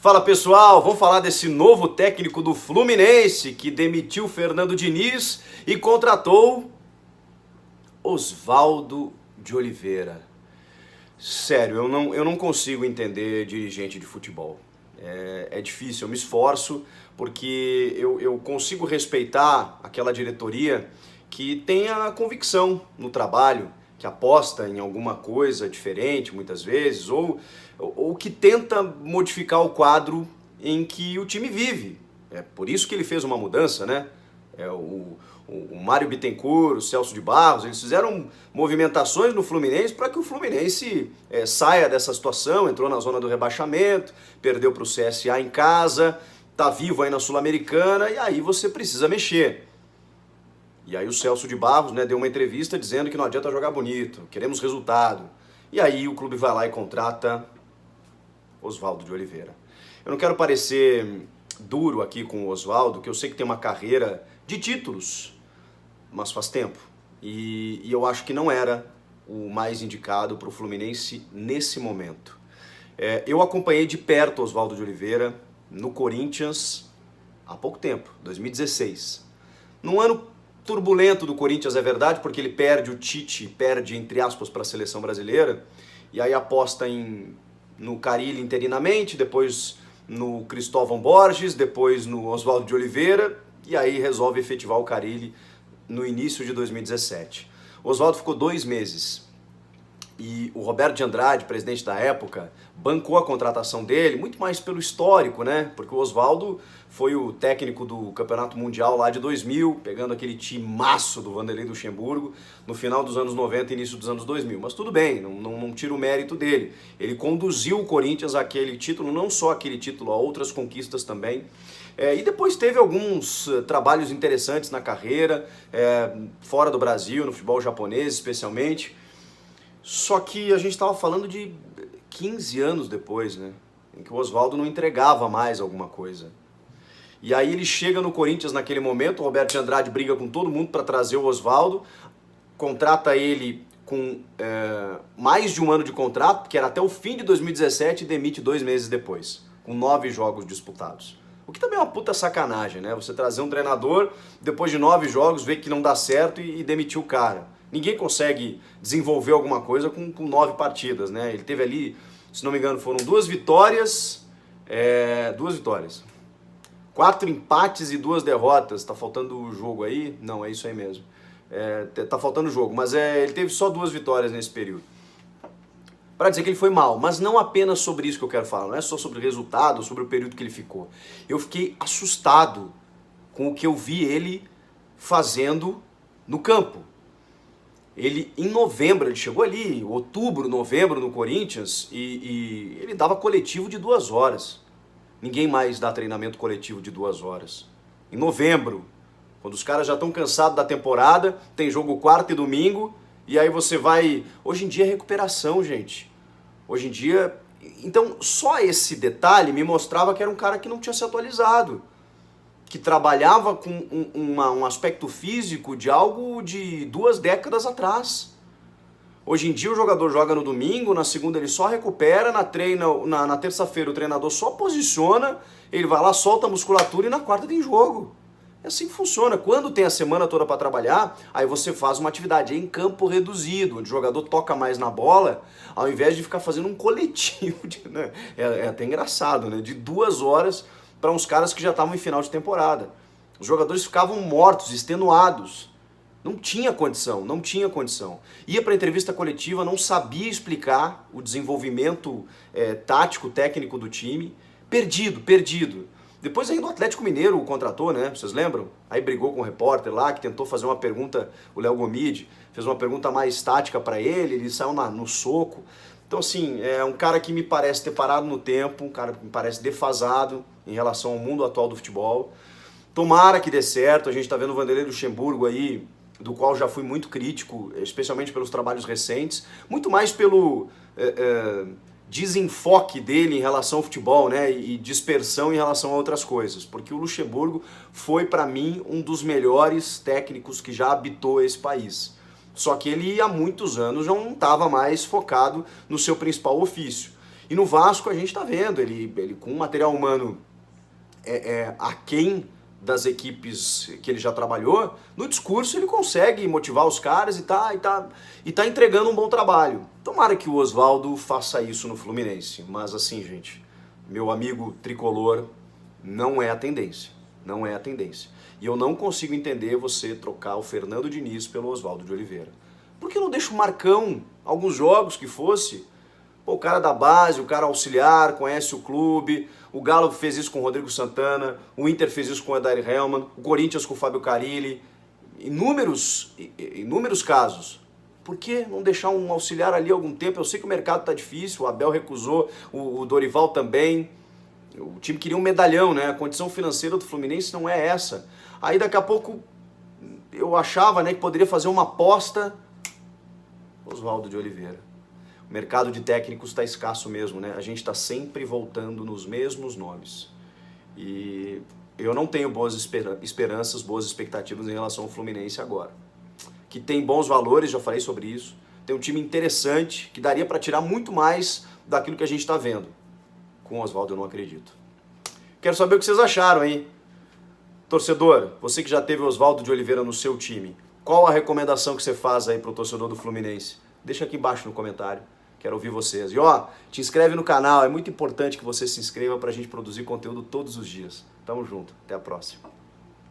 Fala pessoal, vamos falar desse novo técnico do Fluminense que demitiu Fernando Diniz e contratou Oswaldo de Oliveira. Sério, eu não consigo entender dirigente de futebol. É difícil, eu me esforço porque eu consigo respeitar aquela diretoria que tem a convicção no trabalho, que aposta em alguma coisa diferente muitas vezes, ou que tenta modificar o quadro em que o time vive. É por isso que ele fez uma mudança, né? O Mário Bittencourt, o Celso de Barros, eles fizeram movimentações no Fluminense para que o Fluminense saia dessa situação, entrou na zona do rebaixamento, perdeu para o CSA em casa, tá vivo aí na Sul-Americana e aí você precisa mexer. E aí o Celso de Barros, né, deu uma entrevista dizendo que não adianta jogar bonito, queremos resultado. E aí o clube vai lá e contrata Oswaldo de Oliveira. Eu não quero parecer duro aqui com o Oswaldo, que eu sei que tem uma carreira de títulos, mas faz tempo. E eu acho que não era o mais indicado para o Fluminense nesse momento. Eu acompanhei de perto Oswaldo de Oliveira no Corinthians há pouco tempo, 2016. Num ano turbulento do Corinthians, é verdade, porque ele perde o Tite, perde entre aspas para a seleção brasileira, e aí aposta no Carille interinamente, depois no Cristóvão Borges, depois no Oswaldo de Oliveira, e aí resolve efetivar o Carille no início de 2017. O Oswaldo ficou 2 meses e o Roberto de Andrade, presidente da época, bancou a contratação dele, muito mais pelo histórico, né? Porque o Oswaldo foi o técnico do Campeonato Mundial lá de 2000, pegando aquele timaço do Vanderlei Luxemburgo no final dos anos 90 e início dos anos 2000. Mas tudo bem, não tira o mérito dele. Ele conduziu o Corinthians àquele título, não só aquele título, a outras conquistas também. E depois teve alguns trabalhos interessantes na carreira, fora do Brasil, no futebol japonês especialmente. Só que a gente estava falando de 15 anos depois, né? Em que o Oswaldo não entregava mais alguma coisa. E aí ele chega no Corinthians naquele momento, o Roberto de Andrade briga com todo mundo para trazer o Oswaldo, contrata ele com mais de 1 ano de contrato, que era até o fim de 2017, e demite 2 meses depois, com 9 jogos disputados. O que também é uma puta sacanagem, né? Você trazer um treinador, depois de 9 jogos, ver que não dá certo e demitir o cara. Ninguém consegue desenvolver alguma coisa com 9 partidas, né? Ele teve ali, se não me engano, foram 2 vitórias, 4 empates e 2 derrotas. Tá faltando o jogo aí? Não, é isso aí mesmo. Tá faltando o jogo, mas ele teve só 2 vitórias nesse período. Para dizer que ele foi mal, mas não apenas sobre isso que eu quero falar, não é só sobre o resultado, sobre o período que ele ficou. Eu fiquei assustado com o que eu vi ele fazendo no campo. Ele, em novembro, ele chegou ali, outubro, novembro, no Corinthians, e ele dava coletivo de 2 horas. Ninguém mais dá treinamento coletivo de 2 horas. Em novembro, quando os caras já estão cansados da temporada, tem jogo quarta e domingo, e aí você vai... Hoje em dia é recuperação, gente. Hoje em dia... Então, só esse detalhe me mostrava que era um cara que não tinha se atualizado, que trabalhava com um aspecto físico de algo de 2 décadas atrás. Hoje em dia o jogador joga no domingo, na segunda ele só recupera, na terça-feira o treinador só posiciona, ele vai lá, solta a musculatura e na quarta tem jogo. É assim que funciona. Quando tem a semana toda para trabalhar, aí você faz uma atividade em campo reduzido, onde o jogador toca mais na bola, ao invés de ficar fazendo um coletivo. Né? É até engraçado, né? De 2 horas para uns caras que já estavam em final de temporada. Os jogadores ficavam mortos, extenuados. Não tinha condição. Ia para a entrevista coletiva, não sabia explicar o desenvolvimento tático, técnico do time. Perdido. Depois ainda o Atlético Mineiro o contratou, né? Vocês lembram? Aí brigou com o repórter lá, que tentou fazer uma pergunta, o Léo Gomide, fez uma pergunta mais tática para ele saiu no soco. Então, assim, é um cara que me parece ter parado no tempo, um cara que me parece defasado em relação ao mundo atual do futebol. Tomara que dê certo, a gente tá vendo o Vanderlei Luxemburgo aí, do qual já fui muito crítico, especialmente pelos trabalhos recentes, muito mais pelo desenfoque dele em relação ao futebol, né, e dispersão em relação a outras coisas, porque o Luxemburgo foi, para mim, um dos melhores técnicos que já habitou esse país. Só que ele há muitos anos já não estava mais focado no seu principal ofício. E no Vasco a gente está vendo, ele com um material humano aquém das equipes que ele já trabalhou, no discurso ele consegue motivar os caras e tá entregando um bom trabalho. Tomara que o Oswaldo faça isso no Fluminense, mas assim, gente, meu amigo tricolor, não é a tendência, não é a tendência. E eu não consigo entender você trocar o Fernando Diniz pelo Oswaldo de Oliveira. Por que não deixa o Marcão, alguns jogos que fosse? Pô, o cara da base, o cara auxiliar, conhece o clube, o Galo fez isso com o Rodrigo Santana, o Inter fez isso com o Odair Hellmann, o Corinthians com o Fábio Carille, inúmeros casos. Por que não deixar um auxiliar ali algum tempo? Eu sei que o mercado tá difícil, o Abel recusou, o Dorival também, o time queria um medalhão, né? A condição financeira do Fluminense não é essa. Aí daqui a pouco eu achava, né, que poderia fazer uma aposta, Oswaldo de Oliveira. O mercado de técnicos está escasso mesmo, né? A gente está sempre voltando nos mesmos nomes. E eu não tenho boas esperanças, boas expectativas em relação ao Fluminense agora. Que tem bons valores, já falei sobre isso. Tem um time interessante, que daria para tirar muito mais daquilo que a gente está vendo. Com o Oswaldo eu não acredito. Quero saber o que vocês acharam, hein? Torcedor, você que já teve o Oswaldo de Oliveira no seu time, qual a recomendação que você faz aí para o torcedor do Fluminense? Deixa aqui embaixo no comentário. Quero ouvir vocês. E ó, te inscreve no canal, é muito importante que você se inscreva para a gente produzir conteúdo todos os dias. Tamo junto, até a próxima.